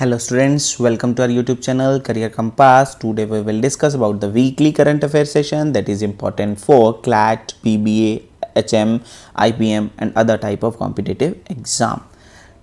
Hello students, welcome to our YouTube channel Career Compass. Today we will discuss about the weekly current affairs session that is important for CLAT, PBA, HM, IPM and other type of competitive exam.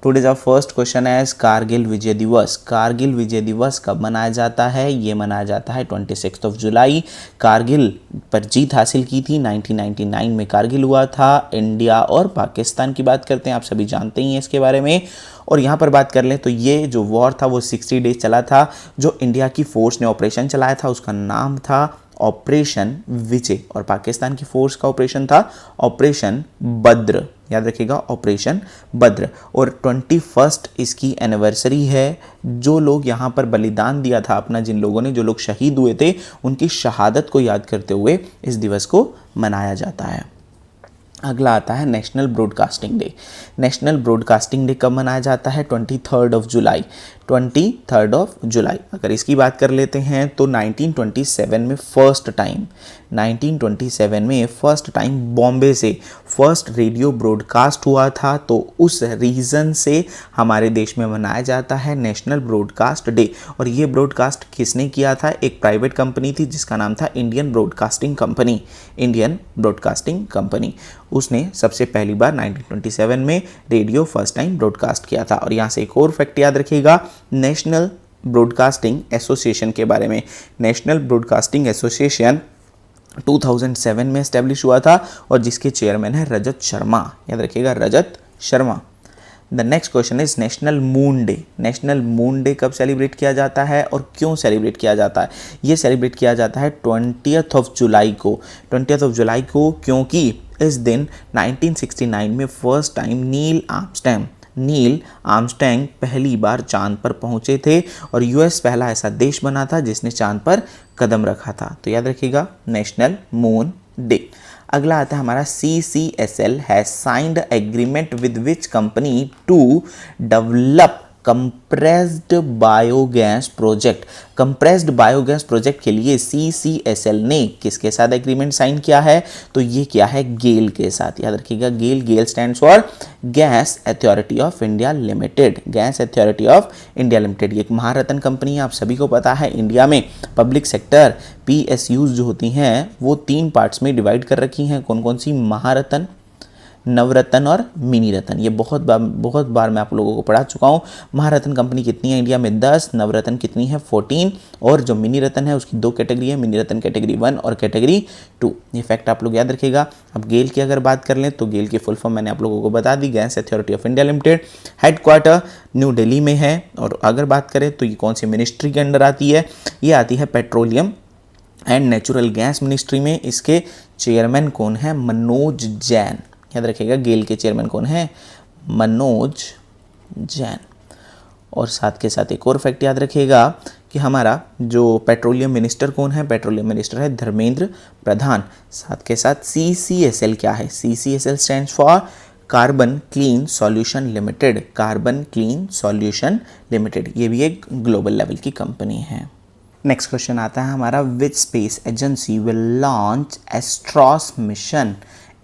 Today's our first question is Kargil विजय दिवस. कारगिल विजय दिवस कब मनाया जाता है? ये मनाया जाता है 26 जुलाई. कारगिल पर जीत हासिल की थी 1999 में कारगिल हुआ था. इंडिया और पाकिस्तान की बात करते हैं, आप सभी जानते ही हैं इसके बारे में. और यहाँ पर बात कर लें तो ये जो वॉर था वो 60 डेज चला था. जो इंडिया की फोर्स ने ऑपरेशन चलाया था उसका नाम था ऑपरेशन विजय और पाकिस्तान की फोर्स का ऑपरेशन था ऑपरेशन बद्र. याद रखिएगा, ऑपरेशन बद्र. और 21 इसकी एनिवर्सरी है. जो लोग यहाँ पर बलिदान दिया था अपना, जिन लोगों ने, जो लोग शहीद हुए थे, उनकी शहादत को याद करते हुए इस दिवस को मनाया जाता है. अगला आता है national broadcasting day. National broadcasting day कब मनाया जाता है? 23 जुलाई. 23 जुलाई. अगर इसकी बात कर लेते हैं तो 1927 में फर्स्ट टाइम बॉम्बे से फर्स्ट रेडियो ब्रॉडकास्ट हुआ था. तो उस रीज़न से हमारे देश में मनाया जाता है नेशनल ब्रॉडकास्ट डे. और ये ब्रॉडकास्ट किसने किया था? एक प्राइवेट कंपनी थी जिसका नाम था इंडियन ब्रॉडकास्टिंग कंपनी. उसने सबसे पहली बार 1927 में रेडियो फर्स्ट टाइम ब्रॉडकास्ट किया था. और यहाँ से एक और फैक्ट याद रखिएगा नेशनल ब्रॉडकास्टिंग एसोसिएशन के बारे में. नेशनल ब्रॉडकास्टिंग एसोसिएशन 2007 में एस्टेब्लिश हुआ था और जिसके चेयरमैन है रजत शर्मा. याद रखिएगा, Rajat Sharma. The next question is national moon day. National moon day कब सेलिब्रेट किया जाता है और क्यों सेलिब्रेट किया जाता है? ये सेलिब्रेट किया जाता है 20 जुलाई को. क्योंकि इस दिन 1969 में फर्स्ट टाइम नील आर्मस्ट्रॉन्ग पहली बार चांद पर पहुंचे थे और यूएस पहला ऐसा देश बना था जिसने चांद पर कदम रखा था. तो याद रखिएगा, नेशनल मून डे. अगला आता है हमारा CCSL has signed agreement with which company to develop compressed biogas project के लिए CCSL ने किसके साथ एग्रीमेंट साइन किया है? तो ये किया है गेल के साथ. याद रखिएगा, GAIL stands for gas authority of India limited. ये एक महारत्न कंपनी है, आप सभी को पता है. इंडिया में पब्लिक सेक्टर PSUs जो होती हैं वो 3 पार्ट्स में डिवाइड कर रखी हैं. कौन कौन सी? महारत्न, नवरत्न और मिनी रत्न. ये बहुत बार मैं आप लोगों को पढ़ा चुका हूँ. महारत्न कंपनी कितनी है इंडिया में? 10. नवरत्न कितनी है? 14. और जो मिनी रत्न है उसकी 2 कैटेगरी है, मिनी रत्न कैटेगरी 1 और कैटेगरी 2. ये फैक्ट आप लोग याद रखिएगा. अब गेल की अगर बात कर लें तो गेल की फुल फॉर्म मैंने आप लोगों को बता दी, gas authority of India limited. Headquarter new Delhi में है. और अगर बात करें तो ये कौन सी मिनिस्ट्री के अंडर आती है? ये आती है petroleum and natural gas ministry में. इसके चेयरमैन कौन है? मनोज जैन. याद रखिएगा, गेल के चेयरमैन कौन है? मनोज जैन. और साथ के साथ एक और फैक्ट याद रखिएगा कि हमारा जो पेट्रोलियम मिनिस्टर कौन है? पेट्रोलियम मिनिस्टर है धर्मेंद्र प्रधान. साथ के साथ CCSL क्या है? CCSL stands for carbon clean solution limited. ये भी एक ग्लोबल लेवल की कंपनी है. नेक्स्ट क्वेश्चन आता है हमारा, which space agency will launch ASTHROS mission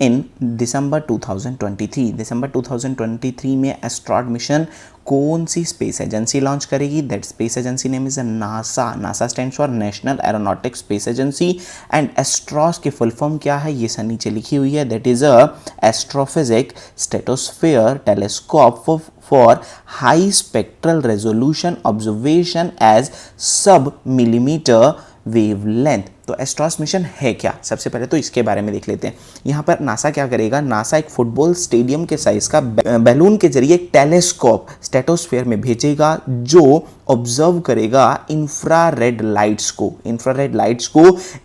in December 2023 में एस्ट्रॉड मिशन कौन सी स्पेस एजेंसी लॉन्च करेगी? That space agency name is NASA stands for national aeronautics space agency. And ASTHROS की full form क्या है? ये नीचे लिखी हुई है. That is a astrophysic stratosphere telescope for high spectral resolution observation as sub millimeter wavelength. तो ASTHROS mission है क्या? सबसे पहले तो इसके बारे में देख लेते हैं. यहाँ पर नासा क्या करेगा? नासा एक फुटबॉल स्टेडियम के साइज का बैलून के जरिए एक टेलीस्कोप स्ट्रेटोस्फेयर में भेजेगा जो ऑब्जर्व करेगा इंफ्रारेड लाइट्स को,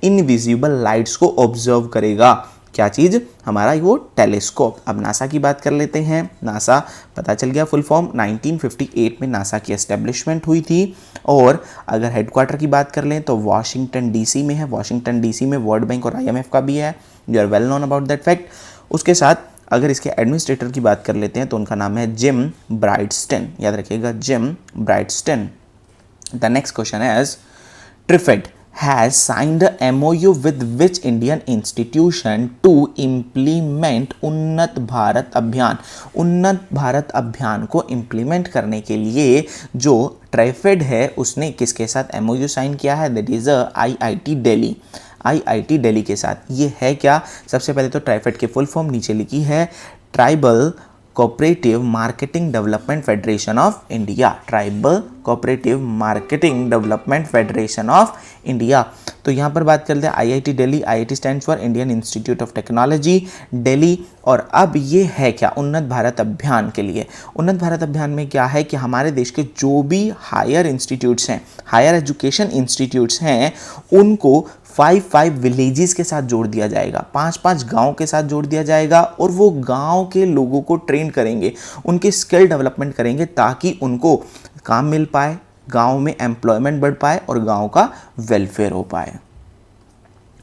इनविजिबल लाइट्स को ऑब्जर्व करेगा. क्या चीज़? हमारा वो टेलीस्कोप. अब नासा की बात कर लेते हैं. नासा पता चल गया फुल फॉर्म. 1958 में नासा की एस्टेब्लिशमेंट हुई थी. और अगर हेडक्वार्टर की बात कर लें तो वाशिंगटन DC में है. वाशिंगटन DC में वर्ल्ड बैंक और IMF का भी है. You are well known about that fact. उसके साथ अगर इसके एडमिनिस्ट्रेटर की बात कर लेते हैं तो उनका नाम है जिम ब्राइटस्टन. याद रखिएगा, Jim Bridenstine. The next question is TRIFED has signed a MOU with which Indian institution to implement उन्नत भारत अभियान। उन्नत भारत अभियान को इम्प्लीमेंट करने के लिए जो ट्राइफेड है उसने किसके साथ MOU साइन किया है? That is IIT Delhi. IIT Delhi के साथ ये है क्या? सबसे पहले तो ट्राइफेड की फुल फॉर्म नीचे लिखी है, tribal cooperative marketing development federation of India. Tribal cooperative marketing development federation of India. तो यहाँ पर बात करते हैं IIT Delhi. IIT stands for Indian institute of technology Delhi. और अब ये है क्या? उन्नत भारत अभियान के लिए। उन्नत भारत अभियान में क्या है कि हमारे देश के जो भी हायर इंस्टीट्यूट्स हैं, हायर एजुकेशन इंस्टीट्यूट्स हैं, उनको 5 विलेजेस के साथ जोड़ दिया जाएगा, 5 गांव के साथ जोड़ दिया जाएगा और वो गांव के लोगों को ट्रेन करेंगे, उनकी स्किल डेवलपमेंट करेंगे ताकि उनको काम मिल पाए, गांव में एम्प्लॉयमेंट बढ़ पाए और गांव का वेलफेयर हो पाए।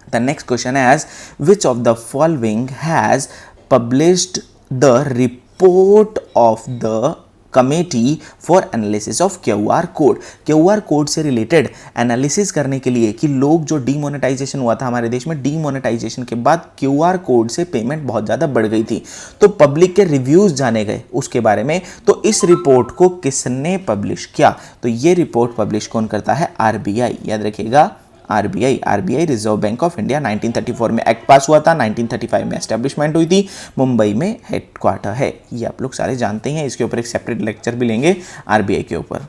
The next question is which of the following has published the report of the committee for analysis of QR code. QR code से रिलेटेड एनालिसिस करने के लिए कि लोग जो डीमोनेटाइजेशन हुआ था हमारे देश में, डीमोनेटाइजेशन के बाद QR कोड से पेमेंट बहुत ज़्यादा बढ़ गई थी, तो पब्लिक के रिव्यूज़ जाने गए उसके बारे में। तो इस रिपोर्ट को किसने पब्लिश किया? तो ये रिपोर्ट पब्लिश कौन करता है? RBI। याद रखिएगा, RBI reserve bank of India. 1934 में एक्ट पास हुआ था, 1935 में एस्टेब्लिशमेंट हुई थी, मुंबई में हेडक्वार्टर है। ये आप लोग सारे जानते हैं, इसके ऊपर एक सेपरेट लेक्चर भी लेंगे RBI के ऊपर।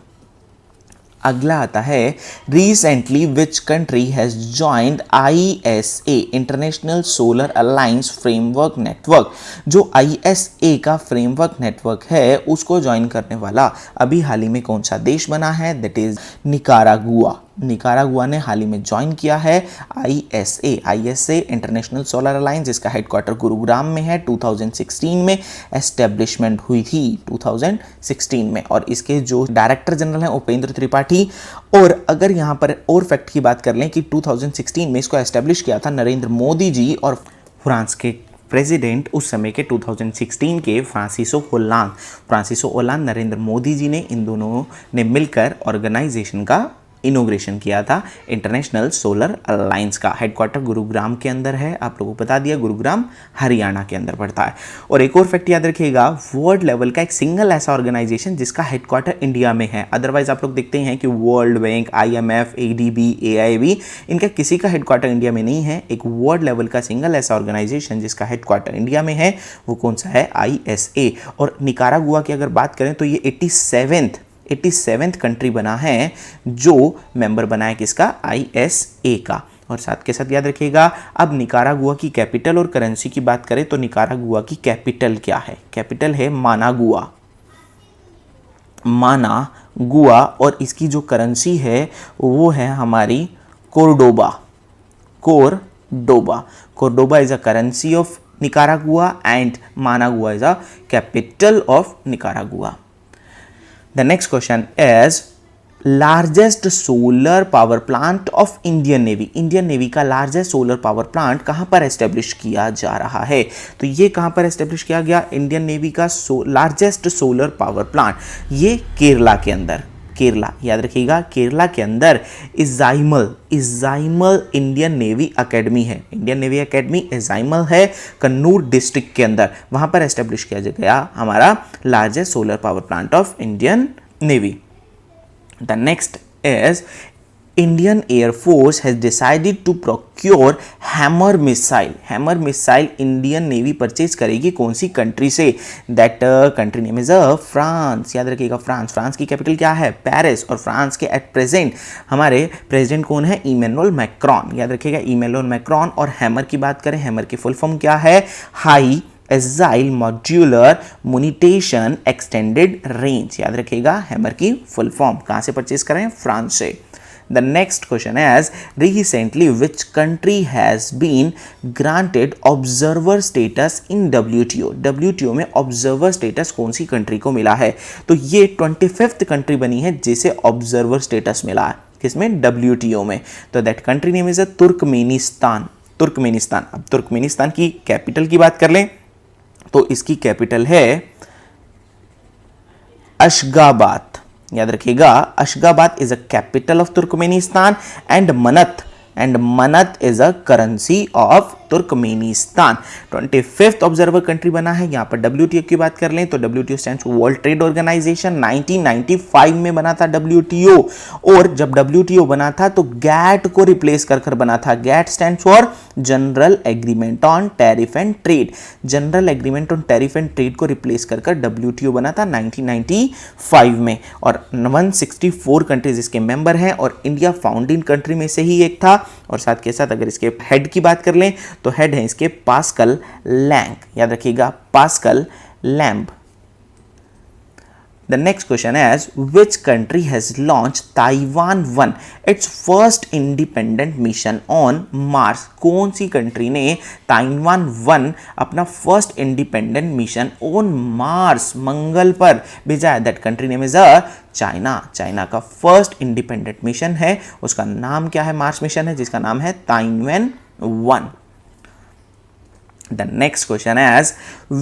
अगला आता है recently which country has joined ISA international solar alliance framework network. जो ISA का फ्रेमवर्क नेटवर्क है उसको ज्वाइन करने वाला अभी हाल ही में कौन सा देश बना है? That is Nicaragua. निकारागुआ ने हाल ही में ज्वाइन किया है ISA इंटरनेशनल सोलर अलायंस, जिसका हेडक्वार्टर गुरुग्राम में है। 2016 में एस्टेब्लिशमेंट हुई थी, 2016 में। और इसके जो डायरेक्टर जनरल हैं उपेंद्र त्रिपाठी। और अगर यहाँ पर और फैक्ट की बात कर लें कि 2016 में इसको एस्टेब्लिश किया था नरेंद्र मोदी जी और फ्रांस के प्रेसिडेंट उस समय के 2016 के फ्रांसिसो ओलांद नरेंद्र मोदी जी ने, इन दोनों ने मिलकर ऑर्गेनाइजेशन का इनोग्रेशन किया था, इंटरनेशनल सोलर अलायंस का। हेडक्वार्टर गुरुग्राम के अंदर है, आप लोगों को बता दिया, गुरुग्राम हरियाणा के अंदर पड़ता है। और एक और फैक्ट याद रखिएगा, वर्ल्ड लेवल का एक सिंगल ऐसा ऑर्गेनाइजेशन जिसका हेडक्वार्टर इंडिया में है। अदरवाइज आप लोग देखते हैं कि world bank, IMF, ADB, AIB, इनका किसी का हेडक्वार्टर इंडिया में नहीं है। एक वर्ल्ड लेवल का सिंगल ऐसा ऑर्गेनाइजेशन जिसका हेडक्वार्टर इंडिया में है, वो कौन सा है? ISA। और निकारागुआ की अगर बात करें तो ये 87th कंट्री बना है जो मेंबर बना है किसका? ISA का। और साथ के साथ याद रखिएगा, अब निकारागुआ की कैपिटल और करेंसी की बात करें तो निकारागुआ की कैपिटल क्या है? कैपिटल है मानागुआ। और इसकी जो करेंसी है वो है हमारी Cordoba. Cordoba is a currency of Nicaragua and Managua is a capital of Nicaragua. The next question is largest solar power plant of Indian navy. Indian navy का लार्जेस्ट सोलर पावर प्लांट कहां पर establish किया जा रहा है? तो ये कहां पर एस्टेब्लिश किया गया? इंडियन नेवी का लार्जेस्ट सोलर पावर प्लांट ये केरला के अंदर, केरला याद रखिएगा, केरला के अंदर इजाइमल इंडियन नेवी एकेडमी है। इंडियन नेवी एकेडमी इजाइमल है, कन्नूर डिस्ट्रिक्ट के अंदर, वहां पर एस्टेब्लिश किया गया हमारा largest solar power plant of Indian navy. The next is Indian Air Force has decided to procure hammer missile Indian navy purchase करेगी कौन सी कंट्री से? That country name is France. याद रखिएगा, फ्रांस की कैपिटल क्या है? पेरिस। और France के एट प्रेजेंट हमारे प्रेसिडेंट कौन है? Emmanuel Macron. याद रखिएगा, इमैनुअल मैक्रोन। और हैमर की बात करें, हैमर की फुल फॉर्म क्या है? High agile modular munition extended range. याद रखिएगा, हैमर की फुल फॉर्म। कहां से परचेज करें? फ्रांस से। The next question is recently which country has been granted observer status in WTO? WTO में observer status कौन सी कंट्री को मिला है? तो ये 25th कंट्री बनी है जिसे observer status मिला है। किसमें? WTO में। तो that country name is Turkmenistan. अब तुर्कमेनिस्तान की कैपिटल की बात कर लें तो इसकी कैपिटल है अशगाबाद। याद रखिएगा, Ashgabat is a capital of Turkmenistan and manat and manat is a currency of Turkmenistan. 25th observer country बना है। यहाँ पर WTO की बात कर लें तो WTO stands for world trade organisation. 1995 में बना था WTO, और जब WTO बना था तो GATT को रिप्लेस कर बना था। GATT stands for general agreement on tariff and trade. General agreement on tariff and trade को रिप्लेस कर WTO बना था 1995 में, और 164 कंट्रीज इसके मेंबर हैं, और इंडिया फाउंडिंग कंट्री में से ही एक था। और साथ के साथ अगर इसके हेड की बात कर लें तो हेड है इसके पास्कल लैंग, याद रखिएगा pascal lamb. The next question is, which country has launched Taiwan 1 its first independent mission on Mars? कौन सी कंट्री ने ताइवान 1 अपना first independent mission on Mars, मंगल पर भेजा है? That country name is China. China का फर्स्ट इंडिपेंडेंट मिशन है, उसका नाम क्या है? मार्स मिशन है जिसका नाम है Taiwan 1। The next question is,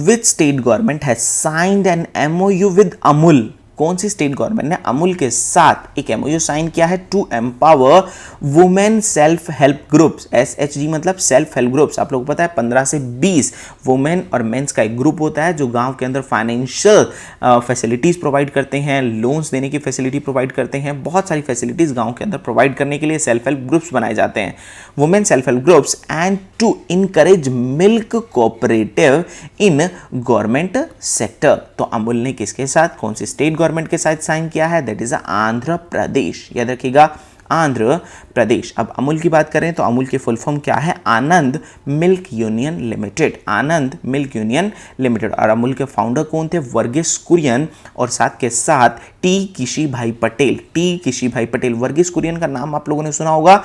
which state government has signed an MOU with Amul? कौन सी स्टेट गवर्नमेंट ने अमूल के साथ एक MOU साइन किया है to empower women self help groups? SHG मतलब सेल्फ हेल्प ग्रुप्स। आप लोगों को पता है 15 से 20 वुमेन और मेंस का एक ग्रुप होता है जो गांव के अंदर फाइनेंशियल फैसिलिटीज प्रोवाइड करते हैं, लोन्स देने की फैसिलिटी प्रोवाइड करते हैं, बहुत सारी फैसिलिटीज गांव के अंदर प्रोवाइड करने के लिए सेल्फ हेल्प ग्रुप्स बनाए जाते हैं, women self help groups, and to encourage milk cooperative in government sector. तो अमूल ने किसके साथ, कौन सी स्टेट गवर्नमेंट के साथ साइन किया है? That is Andhra Pradesh. याद रखिएगा आंध्र प्रदेश। अब अमूल की बात करें तो अमूल की फुल फॉर्म क्या है? आनंद मिल्क यूनियन लिमिटेड। आनंद मिल्क यूनियन लिमिटेड। और अमूल के फाउंडर कौन थे? वर्गीस कुरियन, और साथ के साथ टी किशी भाई पटेल। टी किशी भाई पटेल। वर्गीस कुरियन का नाम आप लोगों ने सुना होगा।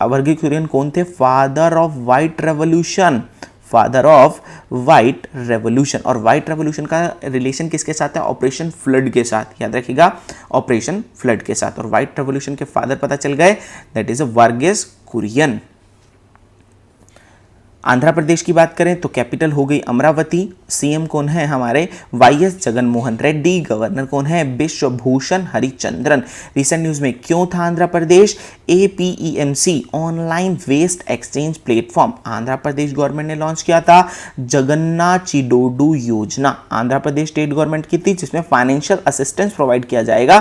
वर्गीस कुरियन कौन थे? Father of white revolution. Father of white revolution. और व्हाइट रेवोल्यूशन का रिलेशन किसके साथ है? ऑपरेशन फ्लड के साथ। याद रखिएगा ऑपरेशन फ्लड के साथ। और व्हाइट रेवोल्यूशन के फादर पता चल गए, दैट इज वर्गीस कुरियन। आंध्र प्रदेश की बात करें तो कैपिटल हो गई अमरावती। सीएम कौन है हमारे? वाईएस जगनमोहन रेड्डी। गवर्नर कौन है? विश्वभूषण हरिचंद्रन। रिसेंट न्यूज में क्यों था Andhra Pradesh? APEMC online waste exchange platform Andhra Pradesh government ने लॉन्च किया था। जगन्नाथ चिडोडू योजना आंध्र प्रदेश स्टेट गवर्नमेंट की थी, जिसमें फाइनेंशियल असिस्टेंस प्रोवाइड किया जाएगा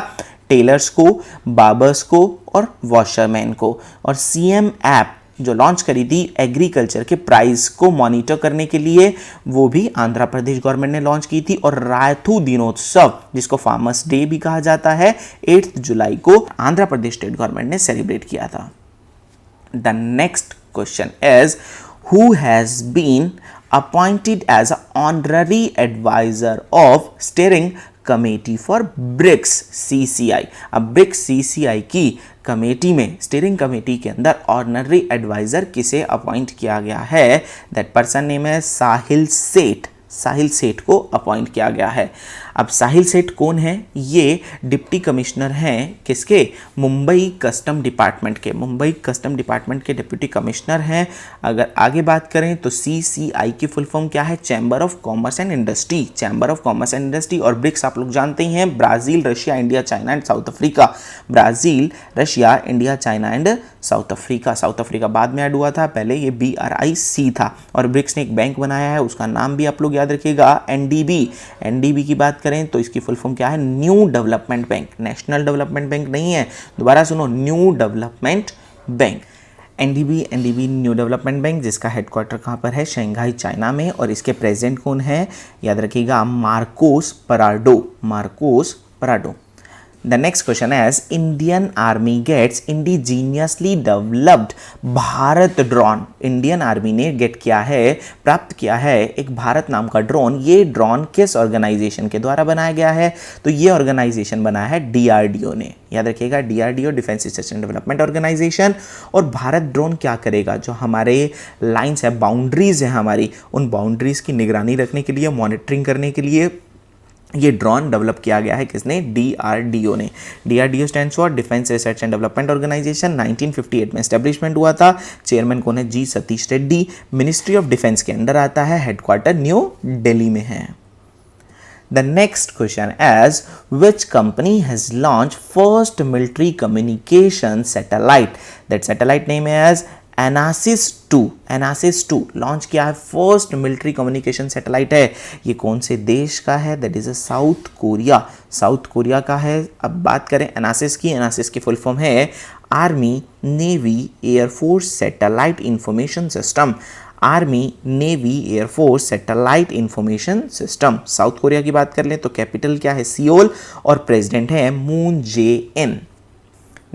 टेलर्स को, बार्बर्स को और वॉशरमैन को। और CM ऐप जो लॉन्च करी थी एग्रीकल्चर के प्राइस को मॉनिटर करने के लिए, वो भी आंध्र प्रदेश गवर्नमेंट ने लॉन्च की थी। और रायथू दिनोत्सव, जिसको फार्मर्स डे भी कहा जाता है, 8 जुलाई को आंध्र प्रदेश स्टेट गवर्नमेंट ने सेलिब्रेट किया था। The next question is, who has been appointed as honorary advisor of steering committee for BRICS CCI? अब ब्रिक्स CCI की कमेटी में, स्टीयरिंग कमेटी के अंदर ऑनररी एडवाइजर किसे अपॉइंट किया गया है? दैट पर्सन नेम है साहिल सेठ। साहिल सेठ को अपॉइंट किया गया है। अब साहिल सेठ कौन है? ये डिप्टी कमिश्नर हैं किसके? मुंबई कस्टम डिपार्टमेंट के। मुंबई कस्टम डिपार्टमेंट के डिप्टी कमिश्नर हैं। अगर आगे बात करें तो CCI की फुल फॉर्म क्या है? Chamber of commerce and industry. Chamber of commerce and industry. और ब्रिक्स आप लोग जानते ही हैं, Brazil, Russia, India, China and south Africa. Brazil, Russia, India, China and south Africa. South Africa बाद में ऐड हुआ था, पहले ये BRIC था। और ब्रिक्स ने एक बैंक बनाया है, उसका नाम भी आप लोग याद रखिएगा, NDB। NDB की बात करें तो इसकी फुल फॉर्म क्या है? New development bank. National development bank नहीं है, दोबारा सुनो, new development bank. NDB new development bank, जिसका हेडक्वार्टर कहाँ पर है? शंघाई, चाइना में। और इसके प्रेसिडेंट कौन है? याद रखिएगा Marcos पराडो। Marcos पराडो। The next question is, Indian Army gets indigenously developed Bharat drone. Indian army ने गेट किया है, प्राप्त किया है एक भारत नाम का ड्रोन। ये ड्रोन किस ऑर्गेनाइजेशन के द्वारा बनाया गया है? तो ये ऑर्गेनाइजेशन बनाया है DRDO ने। याद रखिएगा DRDO, defence research and development organisation. और भारत ड्रोन क्या करेगा? जो हमारे लाइन्स है, बाउंड्रीज है हमारी, उन बाउंड्रीज की निगरानी रखने के लिए, मॉनिटरिंग करने के लिए ये ड्रोन डेवलप किया गया है। किसने? DRDO ने। DRDO stands for defence research and development organisation. 1958 में एस्टेब्लिशमेंट हुआ था। चेयरमैन कौन है? G Satish Reddy. Ministry of defence के अंडर आता है। हेडक्वार्टर न्यू दिल्ली में है। The next question is, which company has launched first military communication satellite? That satellite name is एनासिस 2। एनासिस 2 launch किया है, फर्स्ट मिलिट्री कम्युनिकेशन सैटेलाइट है। ये कौन से देश का है? That is south Korea. South Korea का है। अब बात करें एनासिस की, एनासिस की फुल फॉर्म है army navy air force satellite information system. Army navy air force satellite information system. South Korea की बात कर लें तो कैपिटल क्या है? सियोल, और प्रेसिडेंट है Moon Jae in.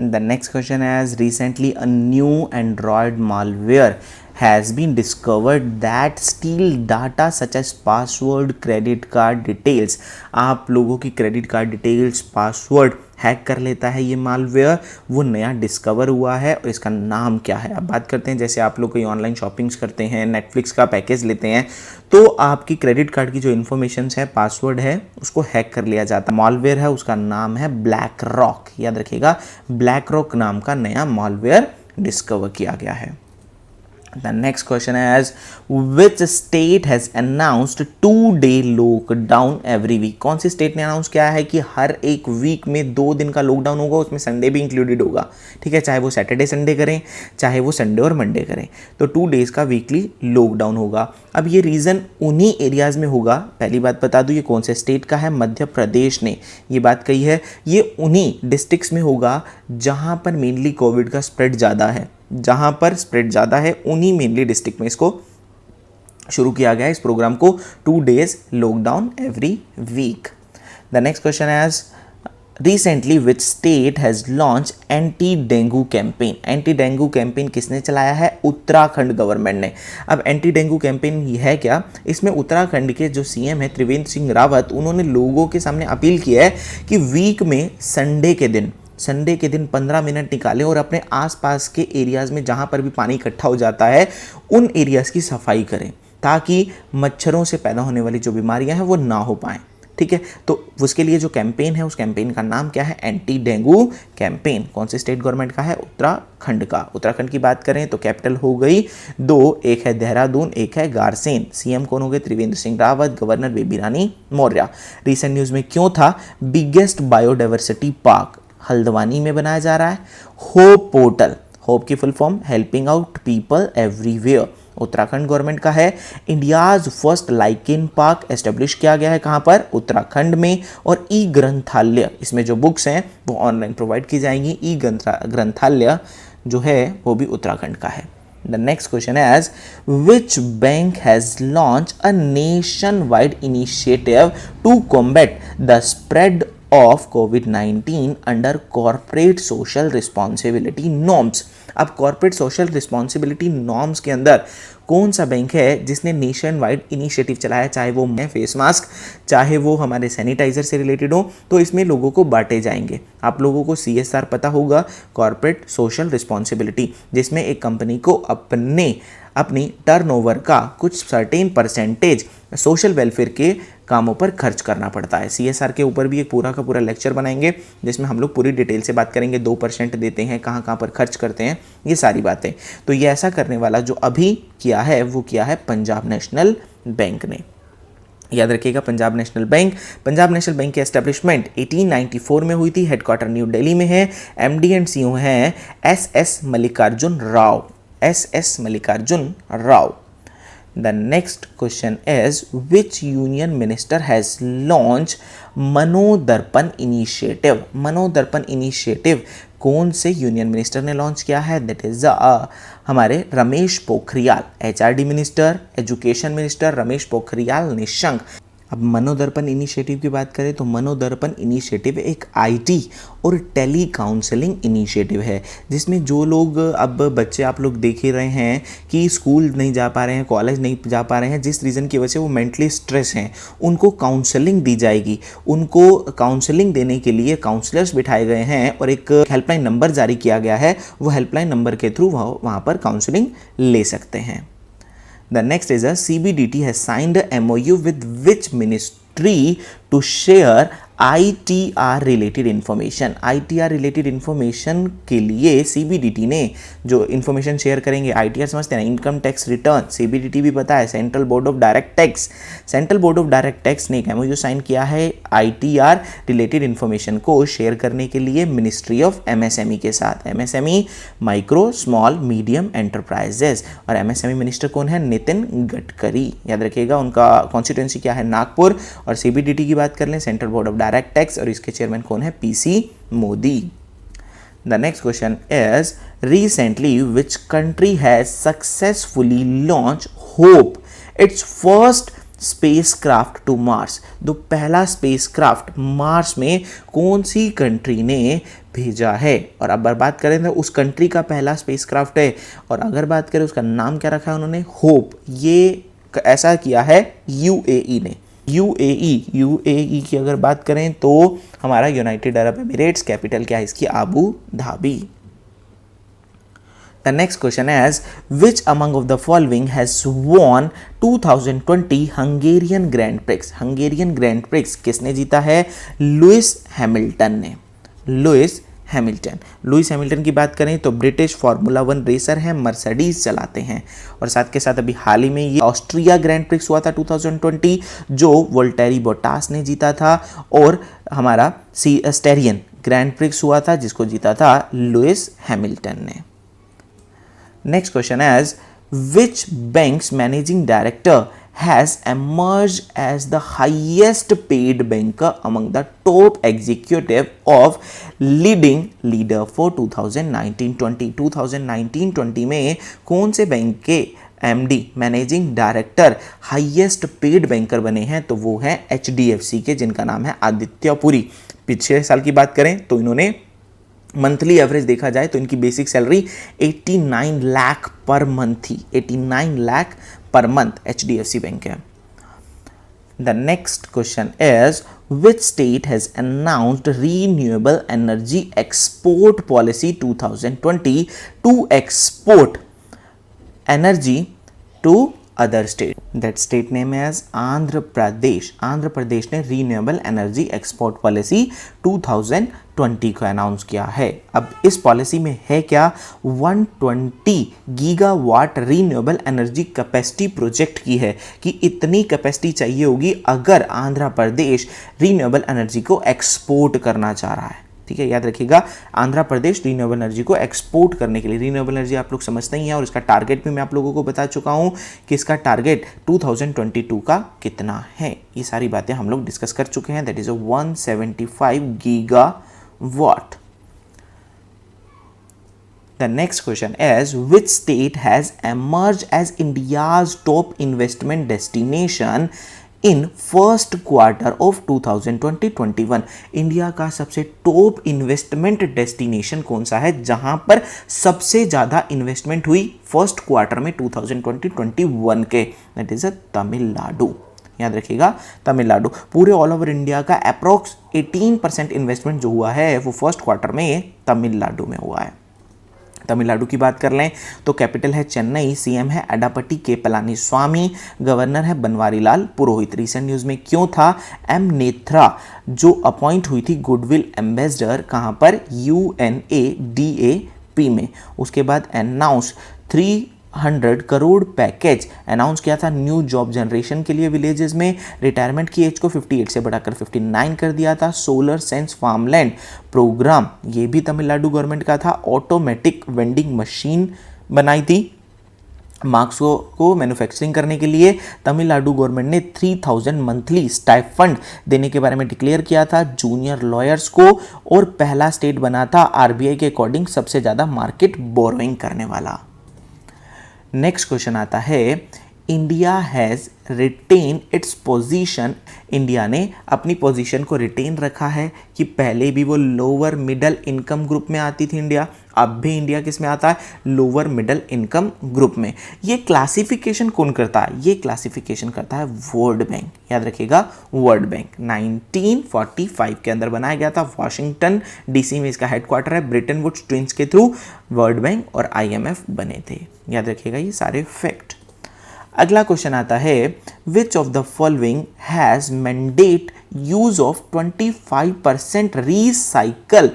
The next question is, recently a new Android malware has been discovered that steal data such as password, credit card details। आप लोगों की credit card details, password hack कर लेता है ये malware. वो नया डिस्कवर हुआ है और इसका नाम क्या है? अब बात करते हैं, जैसे आप लोग कोई ऑनलाइन शॉपिंग्स करते हैं, नेटफ्लिक्स का पैकेज लेते हैं, तो आपकी क्रेडिट कार्ड की जो इन्फॉर्मेशन है, पासवर्ड है, उसको हैक कर लिया जाता है। मालवेयर है, उसका नाम है ब्लैक रॉक। याद रखिएगा, ब्लैक रॉक नाम का नया मालवेयर डिस्कवर किया गया है। The next question is, which state has announced 2-day lockdown every week? कौन सी स्टेट ने अनाउंस किया है कि हर एक वीक में 2 दिन का लॉकडाउन होगा, उसमें संडे भी इंक्लूडेड होगा। ठीक है, चाहे वो सैटरडे संडे करें, चाहे वो संडे और मंडे करें, तो 2 डेज का वीकली लॉकडाउन होगा। अब ये रीज़न उन्हीं एरियाज में होगा। पहली बात बता दूँ, ये कौन से स्टेट का है? मध्य प्रदेश ने ये बात कही है। ये उन्हीं डिस्ट्रिक्ट्स में होगा जहाँ पर मेनली कोविड का स्प्रेड ज़्यादा है। जहां पर स्प्रेड ज़्यादा है उन्हीं मेनली डिस्ट्रिक्ट में इसको शुरू किया गया है, इस प्रोग्राम को। 2 days lockdown every week. The next question is, recently which state has launch anti dengue campaign? Anti dengue campaign किसने चलाया है? उत्तराखंड गवर्नमेंट ने। अब एंटी डेंगू कैंपेन है क्या? इसमें उत्तराखंड के जो सीएम है त्रिवेंद्र सिंह रावत, उन्होंने लोगों के सामने अपील की है कि वीक में संडे के दिन 15 मिनट निकालें और अपने आसपास के एरियाज़ में जहाँ पर भी पानी इकट्ठा हो जाता है उन एरियाज़ की सफाई करें, ताकि मच्छरों से पैदा होने वाली जो बीमारियाँ हैं वो ना हो पाएँ। ठीक है, तो उसके लिए जो कैंपेन है, उस कैंपेन का नाम क्या है? Anti dengue campaign. कौन से स्टेट गवर्नमेंट का है? उत्तराखंड का। उत्तराखंड की बात करें तो कैपिटल हो गई 2, एक है देहरादून, एक है गारसेन। सीएम कौन हो गए? Trivendra Singh Rawat. Governor Baby Rani Maurya. Recent news में क्यों था? बिगेस्ट बायोडाइवर्सिटी पार्क हल्द्वानी में बनाया जा रहा है। होप पोर्टल, होप की full form helping out people everywhere, Uttarakhand government का है। India's first lichen park establish किया गया है कहां पर? उत्तराखंड में। और ई ग्रंथालय, इसमें जो बुक्स हैं वो ऑनलाइन प्रोवाइड की जाएंगी। ई ग्रंथालय जो है वो भी उत्तराखंड का है। The next question is, which bank has launched a nationwide initiative to combat the spread of COVID-19 under corporate social responsibility norms? अब कॉर्पोरेट सोशल रिस्पॉन्सिबिलिटी नॉर्म्स के अंदर कौन सा बैंक है जिसने नेशन वाइड इनिशिएटिव चलाया? चाहे वो फेस मास्क, चाहे वो हमारे सैनिटाइजर से रिलेटेड हो, तो इसमें लोगों को बांटे जाएंगे। आप लोगों को CSR पता होगा, कॉर्पोरेट सोशल रिस्पॉन्सिबिलिटी, जिसमें एक कंपनी को अपनी टर्नओवर का कुछ सर्टेन परसेंटेज सोशल वेलफेयर के कामों पर खर्च करना पड़ता है। CSR के ऊपर भी एक पूरा का पूरा लेक्चर बनाएंगे जिसमें हम लोग पूरी डिटेल से बात करेंगे। 2% देते हैं, कहाँ कहाँ पर खर्च करते हैं, ये सारी बातें। तो ये ऐसा करने वाला जो अभी किया है वो किया है पंजाब नेशनल बैंक ने। याद रखिएगा, पंजाब नेशनल बैंक की एस्टेब्लिशमेंट 1894 में हुई थी। हेडक्वार्टर न्यू दिल्ली में है। MD एंड CEO हैं SS Mallikarjun Rao. The next question is, which union minister has launched Manodarpan initiative? Manodarpan initiative कौन से यूनियन मिनिस्टर ने लॉन्च किया है? दैट इज हमारे Ramesh Pokhriyal, HRD minister, education minister Ramesh Pokhriyal Nishank. अब मनोदर्पण इनिशिएटिव की बात करें तो मनोदर्पण इनिशिएटिव एक IT और टेली काउंसलिंग इनिशिएटिव है, जिसमें जो लोग, अब बच्चे आप लोग देख ही रहे हैं कि स्कूल नहीं जा पा रहे हैं, कॉलेज नहीं जा पा रहे हैं, जिस रीज़न की वजह से वो मेंटली स्ट्रेस हैं, उनको काउंसलिंग दी जाएगी। उनको काउंसलिंग देने के लिए काउंसलर्स बिठाए गए हैं और एक हेल्पलाइन नंबर जारी किया गया है। वो हेल्पलाइन नंबर के थ्रू वहाँ पर काउंसलिंग ले सकते हैं। The next is, CBDT has signed a MOU with which ministry to share ITR related information, ITR related information के लिए CBDT ने जो इन्फॉर्मेशन शेयर करेंगे, ITR समझते हैं ना, इनकम टैक्स रिटर्न, CBDT भी पता है, central board of direct tax. Central board of direct tax ने एक MOU साइन किया है ITR रिलेटेड इन्फॉर्मेशन को शेयर करने के लिए मिनिस्ट्री ऑफ MSME के साथ। MSME micro small medium enterprises, और MSME मिनिस्टर कौन है? नितिन गडकरी। याद रखिएगा उनका कॉन्स्टिट्यूंसी क्या है? नागपुर। और CBDT की बात कर लें, central board of direct tax, और इसके चेयरमैन कौन है? PC Modi. The next question is, recently which country has successfully launched HOPE, its first spacecraft to Mars? तो पहला स्पेसक्राफ्ट मार्स में कौन सी कंट्री ने भेजा है? और अब बात करें तो उस कंट्री का पहला स्पेसक्राफ्ट है, और अगर बात करें उसका नाम क्या रखा है उन्होंने? होप। ये ऐसा किया है UAE ने। UAE की अगर बात करें तो हमारा यूनाइटेड अरब एमिरेट्स। कैपिटल क्या है इसकी? Abu Dhabi. The next question is, which among of the following has won 2020 Hungarian grand prix? Hungarian grand prix किसने जीता है? लुइस हैमिल्टन ने। लुइस हैमिल्टन की बात करें तो ब्रिटिश फार्मूला 1 रेसर हैं, मर्सिडीज चलाते हैं। और साथ के साथ अभी हाल ही में ये ऑस्ट्रिया ग्रैंड प्रिक्स हुआ था 2020, जो वोल्टेरी बोटास ने जीता था, और हमारा स्टेरियन ग्रैंड प्रिक्स हुआ था जिसको जीता था लुइस हैमिल्टन ने। Next question is, which bank's managing director has emerged as the highest paid banker among the top executive of leading leader for 2019-20? 2019-20 में कौन से बैंक के MD managing director highest paid banker बने हैं? तो वो है HDFC के, जिनका नाम है आदित्य पुरी। पिछले साल की बात करें तो इन्होंने मंथली एवरेज देखा जाए तो इनकी बेसिक सैलरी 89 लाख पर मंथ थी। 89 लाख पर मंथ HDFC बैंक है। The next question is, which state has announced renewable energy export policy 2020 to export energy to other state? That state name is Andhra Pradesh. Andhra Pradesh ने रीन्यूएबल एनर्जी एक्सपोर्ट पॉलिसी 2020 को announce किया है। अब इस policy में है क्या? 120 gigawatt renewable energy capacity project की है, कि इतनी कैपेसिटी चाहिए होगी अगर आंध्र प्रदेश रीन्यूएबल एनर्जी को एक्सपोर्ट करना चाह रहा है। ठीक है, याद रखिएगा, आंध्र प्रदेश रीन्यूएबल एनर्जी को एक्सपोर्ट करने के लिए, रीन्यूएबल एनर्जी आप लोग समझते ही हैं, और इसका टारगेट भी मैं आप लोगों को बता चुका हूं कि इसका टारगेट 2022 का कितना है। ये सारी बातें हम लोग डिस्कस कर चुके हैं। That is 175 gigawatt. The next question is, which state has emerged as India's top investment destination in first quarter of 2020-21? India का सबसे टॉप इन्वेस्टमेंट डेस्टिनेशन कौन सा है जहां पर सबसे ज्यादा इन्वेस्टमेंट हुई फर्स्ट क्वार्टर में 2020-21 के? That is Tamil Nadu. याद रखिएगा, तमिलनाडु। पूरे ऑल ओवर इंडिया का अप्रोक्स 18% इन्वेस्टमेंट जो हुआ है वो फर्स्ट क्वार्टर में तमिलनाडु में हुआ है। तमिलनाडु की बात कर लें तो कैपिटल है चेन्नई, CM है एडापट्टी के पलानीस्वामी, गवर्नर है बनवारी लाल पुरोहित। रिसेंट न्यूज में क्यों था? M नेत्रा जो अपॉइंट हुई थी गुडविल एम्बेसडर, कहां पर? UNADAP में। उसके बाद अनाउंस 300 करोड़ पैकेज अनाउंस किया था न्यू जॉब जनरेशन के लिए विलेजेस में। रिटायरमेंट की एज को 58 से बढ़ाकर 59 कर दिया था। सोलर सेंस फार्मलैंड प्रोग्राम ये भी तमिलनाडु गवर्नमेंट का था। ऑटोमेटिक वेंडिंग मशीन बनाई थी मार्क्स को मैन्युफैक्चरिंग करने के लिए। तमिलनाडु गवर्नमेंट ने 3000 मंथली स्टाइफंड देने के बारे में डिक्लेयर किया था जूनियर लॉयर्स को, और पहला स्टेट बना था RBI के अकॉर्डिंग सबसे ज़्यादा मार्केट बोरोइंग करने वाला। नेक्स्ट क्वेश्चन आता है, India has retain its position. India ने अपनी पोजीशन को रिटेन रखा है कि पहले भी वो लोअर मिडल इनकम ग्रुप में आती थी इंडिया, अब भी इंडिया किस में आता है? लोअर मिडल इनकम ग्रुप में। ये क्लासिफिकेशन कौन करता है? ये क्लासिफिकेशन करता है वर्ल्ड बैंक। याद रखिएगा, वर्ल्ड बैंक 1945 के अंदर बनाया गया था। वॉशिंगटन DC में इसका हेडक्वार्टर है। ब्रिटेन वुड्स ट्विंस के थ्रू वर्ल्ड बैंक और IMF बने थे। याद रखिएगा ये सारे फैक्ट। अगला क्वेश्चन आता है, which of the following has mandate use of 25% recycle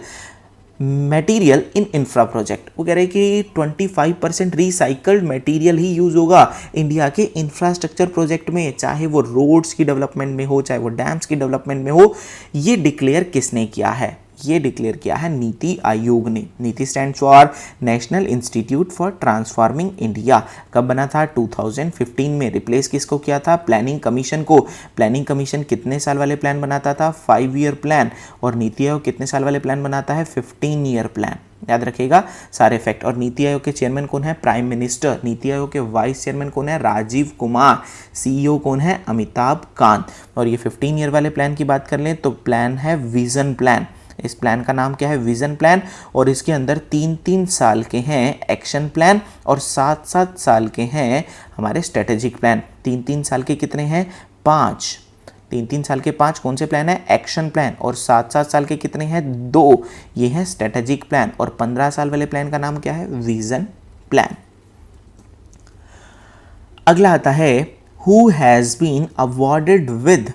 material in infra project. वो कह रहे हैं कि 25% रिसाइकल्ड मटेरियल ही यूज होगा इंडिया के इंफ्रास्ट्रक्चर प्रोजेक्ट में, चाहे वो रोड्स की डेवलपमेंट में हो, चाहे वो डैम्स की डेवलपमेंट में हो। ये डिक्लेयर किसने किया है? ये डिक्लेयर किया है नीति आयोग ने। नीति stands for national institute for transforming India. कब बना था? 2015 में। रिप्लेस किसको किया था? प्लानिंग कमीशन को। प्लानिंग कमीशन कितने साल वाले प्लान बनाता था? 5 ईयर प्लान। और नीति आयोग कितने साल वाले प्लान बनाता है? 15 ईयर प्लान। याद रखिएगा सारे फैक्ट। और नीति आयोग के चेयरमैन कौन है? Prime minister. नीति आयोग के वाइस चेयरमैन कौन है? राजीव कुमार। सीईओ कौन है? अमिताभ कांत। और ये 15 ईयर वाले प्लान की बात कर लें तो प्लान है विजन प्लान। इस प्लान का नाम क्या है? Vision plan. और इसके अंदर 3-3 साल के हैं एक्शन प्लान और 7-7 साल के हैं हमारे स्ट्रेटेजिक प्लान। 3-3 साल के कितने हैं? 5। 3-3 साल के 5 कौन से प्लान है? Action plan. और 7-7 साल के कितने हैं? 2। ये है स्ट्रेटेजिक प्लान। और 15 साल वाले प्लान का नाम क्या है? Vision plan. अगला आता है who has been awarded with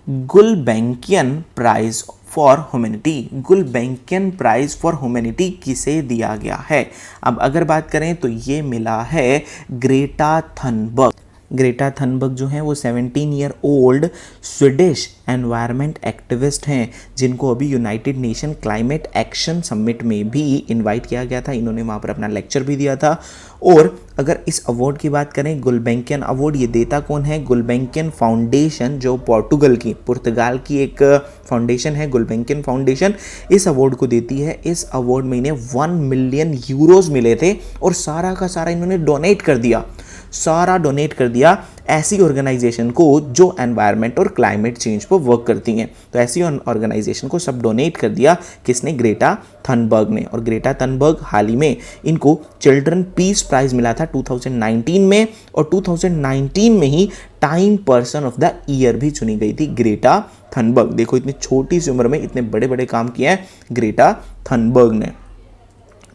Gulbenkian prize for humanity. Gulbenkian prize for humanity किसे दिया गया है? अब अगर बात करें तो ये मिला है ग्रेटा थनबर्ग। ग्रेटा थनबर्ग जो है वो 17 year old Swedish environment activist हैं, जिनको अभी United nation climate action summit में भी इनवाइट किया गया था। इन्होंने वहाँ पर अपना लेक्चर भी दिया था। और अगर इस अवार्ड की बात करें, गुलबैंकियन अवार्ड, ये देता कौन है? गुलबैंकियन फाउंडेशन, जो पुर्तगाल की एक फाउंडेशन है, गुलबैंकियन फाउंडेशन इस अवार्ड को देती है। इस अवार्ड में इन्हें 1 मिलियन यूरोज मिले थे और सारा का सारा इन्होंने डोनेट कर दिया। ऐसी ऑर्गेनाइजेशन को जो एनवायरनमेंट और क्लाइमेट चेंज पर वर्क करती हैं। तो ऐसी ऑर्गेनाइजेशन को सब डोनेट कर दिया। किसने? ग्रेटा थनबर्ग ने। और ग्रेटा थनबर्ग हाल ही में इनको चिल्ड्रन पीस प्राइज मिला था 2019 में। और 2019 में ही Time person of the year भी चुनी गई थी ग्रेटा थनबर्ग। देखो इतनी छोटी सी उम्र में इतने बड़े बड़े काम किए हैं ग्रेटा थनबर्ग ने।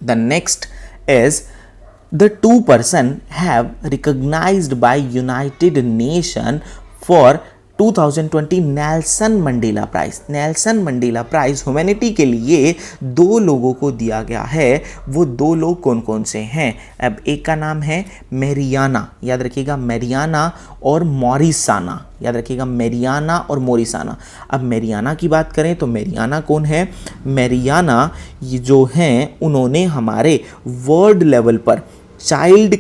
The next is the 2 person have recognized by United Nation for 2020 Nelson Mandela prize. Nelson Mandela prize humanity के लिए 2 लोगों को दिया गया है। वो 2 लोग कौन कौन से हैं? अब एक का नाम है मैरियाना, याद रखिएगा, मैरियाना और मॉरिसाना। याद रखिएगा, मैरियाना और मॉरिसाना। अब मैरियाना की बात करें तो मैरियाना कौन है? मैरियाना ये जो हैं उन्होंने हमारे वर्ल्ड लेवल पर चाइल्ड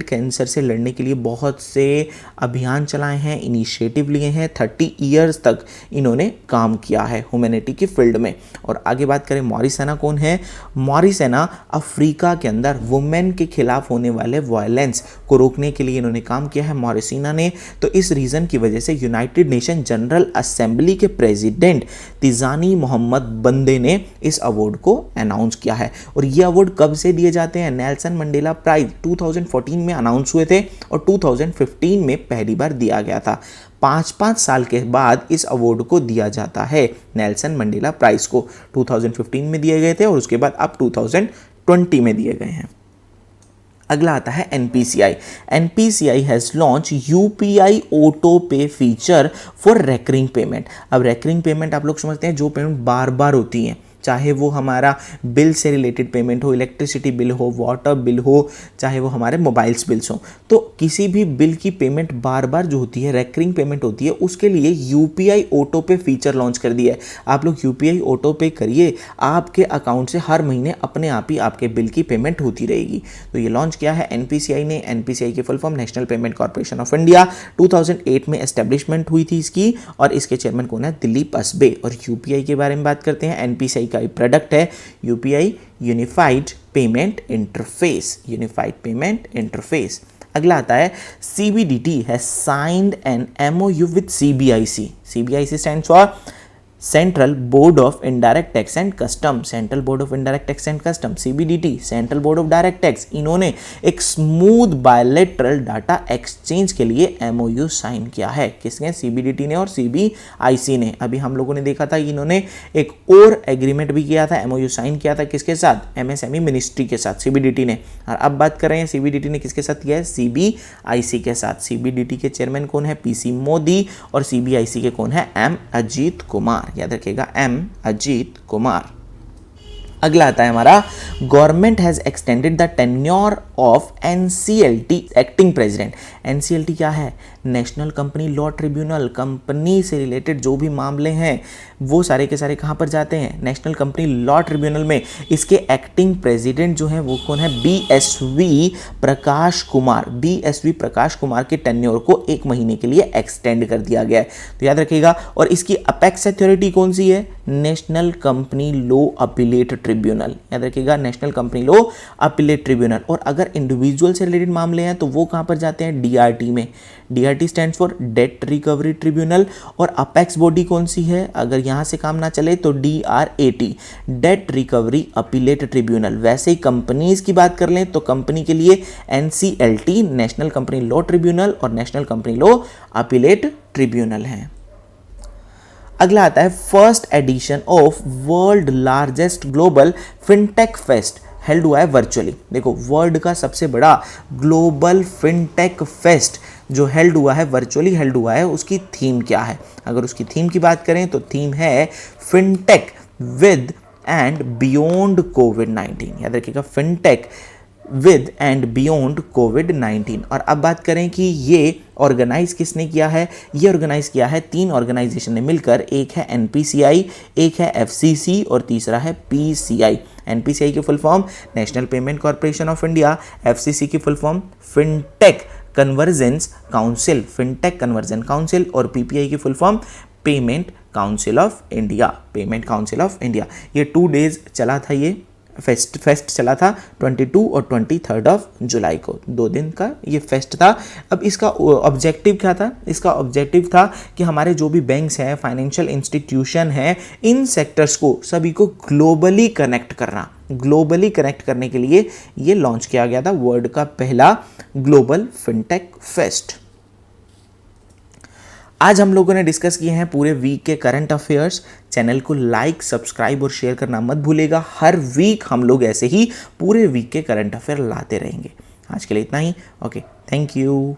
कैंसर से लड़ने के लिए बहुत से अभियान चलाए हैं, इनिशिएटिव लिए हैं। 30 इयर्स तक इन्होंने काम किया है ह्यूमैनिटी की फील्ड में। और आगे बात करें मॉरिसाना कौन है? मॉरिसाना अफ्रीका के अंदर वुमेन के खिलाफ होने वाले वायलेंस को रोकने के लिए इन्होंने काम किया है मॉरिसाना ने। तो इस रीज़न की वजह से यूनाइटेड नेशन जनरल असेंबली के प्रेसिडेंट तिजानी मोहम्मद बंदे ने इस अवार्ड को अनाउंस किया है। और ये अवार्ड कब से दिए जाते हैं? नेल्सन मंडेला प्राइज 2014 में अनाउंस हुए थे और 2015 में पहली बार दिया गया था। 5-5 साल के बाद इस अवार्ड को दिया जाता है नेल्सन मंडेला प्राइज को। 2015 में दिए गए थे और उसके बाद अब 2020 में दिए गए हैं। अगला आता है NPCI. NPCI has launch UPI auto pay feature for recurring payment. अब रेकरिंग पेमेंट आप लोग समझते हैं, जो पेमेंट बार बार होती हैं, चाहे वो हमारा बिल से रिलेटेड पेमेंट हो, इलेक्ट्रिसिटी बिल हो, वाटर बिल हो, चाहे वो हमारे मोबाइल्स बिल्स हो। तो किसी भी बिल की पेमेंट बार बार जो होती है, रेकरिंग पेमेंट होती है, उसके लिए UPI auto pay feature launch कर दिया है। आप लोग यूपीआई ऑटो पे करिए, आपके अकाउंट से हर महीने अपने आप ही आपके बिल की पेमेंट होती रहेगी। तो ये लॉन्च किया है एनपीसीआई ने। एनपीसीआई की full form national payment corporation of India. 2008 में एस्टेब्लिशमेंट हुई थी इसकी और इसके चेयरमैन कौन है? दिलीप असबे। और यूपीआई के बारे में बात करते हैं। एनपीसीआई का प्रोडक्ट है यूपीआई यूनिफाइड पेमेंट इंटरफेस। अगला आता है CBDT has signed an MOU with CBIC. CBIC stands for central board of indirect tax and custom, central board of indirect tax and custom CBDT, central board of direct tax, इन्होंने एक smooth bilateral data exchange के लिए MOU sign किया है। किसने? CBDT ने और CBIC ने। अभी हम लोगों ने देखा था कि इन्होंने एक और एग्रीमेंट भी किया था, एमओयू साइन किया था, किसके साथ? एमएसएमई मिनिस्ट्री के साथ, सीबीडीटी ने। और अब बात कर रहे हैं सीबीडीटी ने किसके साथ किया है? सीबीआईसी के साथ। सीबीडीटी के चेयरमैन कौन है? पीसी मोदी, और सीबीआईसी के कौन है? एम अजीत कुमार, याद रखिएगा एम अजीत कुमार। अगला आता है हमारा, government has extended the tenure of NCLT acting president. NCLT क्या है? National company law tribunal. Company से रिलेटेड जो भी मामले हैं वो सारे के सारे कहाँ पर जाते हैं? नेशनल कंपनी लॉ ट्रिब्यूनल में। इसके एक्टिंग प्रेसिडेंट जो हैं वो कौन है? बीएसवी प्रकाश कुमार। बीएसवी प्रकाश कुमार के टेन्योर को 1 महीने के लिए एक्सटेंड कर दिया गया है, तो याद रखिएगा। और इसकी अपेक्स अथॉरिटी कौन सी है? National company law appellate tribunal, याद रखिएगा national company law appellate tribunal. और अगर इंडिविजुअल से रिलेटेड मामले हैं तो वो कहाँ पर जाते हैं? डीआरटी में। DRT stands for date recovery tribunal. और अपेक्स बॉडी कौन सी है? अगर यहां से काम ना चले तो डीआरएटी, डेट रिकवरी अपीलेट ट्रिब्यूनल। वैसे ही कंपनीज की बात कर लें तो कंपनी के लिए NCLT, national company law tribunal, और national company law appellate tribunal है। अगला आता है, first edition of world largest global fintech fest held हुआ है वर्चुअली। देखो, वर्ल्ड का सबसे बड़ा ग्लोबल फिनटेक फेस्ट जो हेल्ड हुआ है, वर्चुअली हेल्ड हुआ है, उसकी थीम क्या है? अगर उसकी थीम की बात करें तो थीम है फिनटेक विद एंड बियॉन्ड कोविड-19। याद रखिएगा, फिनटेक विद एंड बियॉन्ड कोविड-19। और अब बात करें कि ये ऑर्गेनाइज किसने किया है? ये ऑर्गेनाइज किया है 3 ऑर्गेनाइजेशन ने मिलकर। एक है एनपीसीआई, एक है एफसीसी, और तीसरा है पीसीआई। एनपीसीआई की full form national payment corporation of India, FCC की full form fintech convergence council, fintech conversion council, और पीपीआई की full form payment council of India, payment council of India. ये 2 डेज चला था, ये फेस्ट चला था 22 और 23 जुलाई को, 2 दिन का ये फेस्ट था। अब इसका ऑब्जेक्टिव क्या था? इसका ऑब्जेक्टिव था कि हमारे जो भी बैंक्स हैं, फाइनेंशियल इंस्टीट्यूशन हैं, इन सेक्टर्स को सभी को ग्लोबली कनेक्ट करना। ग्लोबली कनेक्ट करने के लिए ये लॉन्च किया गया था वर्ल्ड का पहला ग्लोबल फिनटेक फेस्ट। आज हम लोगों ने डिस्कस किए हैं पूरे वीक के करंट अफेयर्स। चैनल को लाइक, सब्सक्राइब और शेयर करना मत भूलेगा। हर वीक हम लोग ऐसे ही पूरे वीक के करंट अफेयर लाते रहेंगे। आज के लिए इतना ही। Okay, thank you.